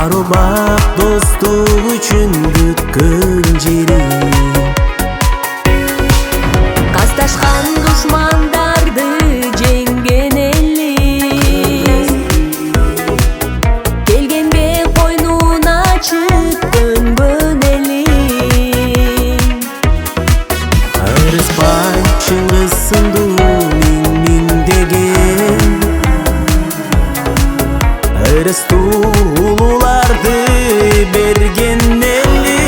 Арубак достук үчүн бүткөн жери. Касташкан душмандарды жеңген эли, келгенге койнун ачып көнгөн эли. Ырыспай чыңгыз сындуу миңдеген, ырыстуу улууларды берген эли.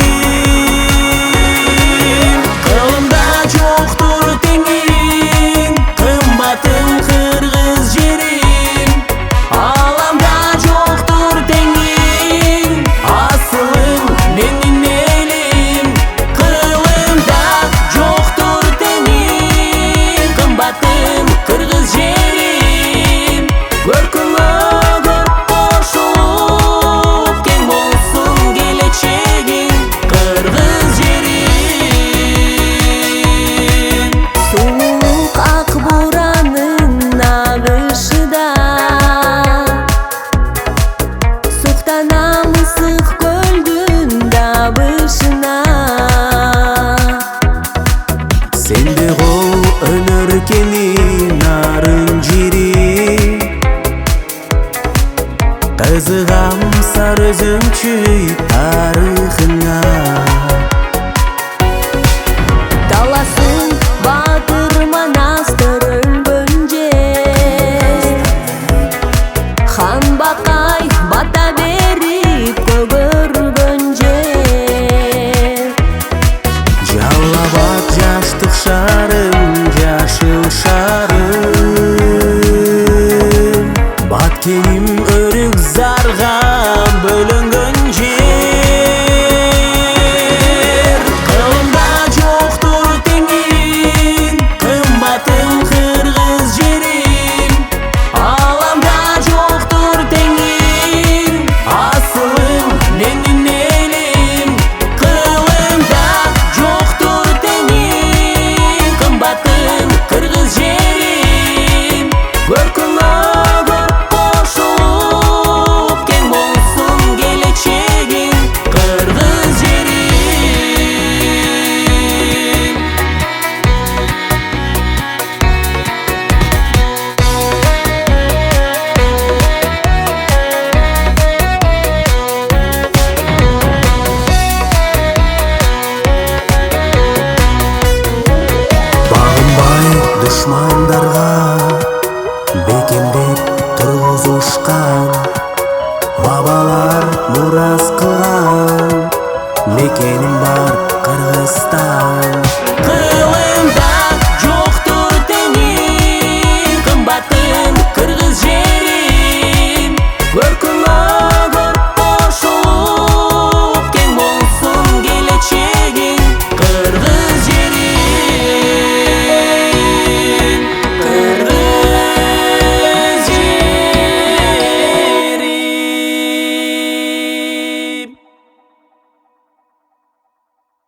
Кылымда жоктур теңиң, кымбатым кыргыз жерим. Аламда жоктур теңиң, асылың менин элим. Кылымда жоктур теңиң, кымбатым кыргыз жерим. Көркүңө кошулуп кең болсун келечегиң, кыргыз жерим. Сулук ак буранын агышыда суктанам ысык көлдүн дабышына. Сенде кол өнөркенин нарын жери. Кызыгам сары өзүмчүй тарыхыңа. Даласын батыр манастыр өлгөн жер, хан бакай бата берип көгөргөн жер. Жалал-Абад жаштык шаарым, жашыл шаарым. Баткеним өрүк зарга бөлөнгөн жер. Кылымда жоктур теңиң, кымбатым кыргыз жерим. Аламда жоктур теңиң, асылың менин элим. Кылымда жоктур теңиң, кымбатым кыргыз жерим. Көркүңө кошулуп кең болсун келечегиң, кыргыз жерим. Багынбай душмандарга бекемдеп тургузушкан, бабалар мурас кылган мекеним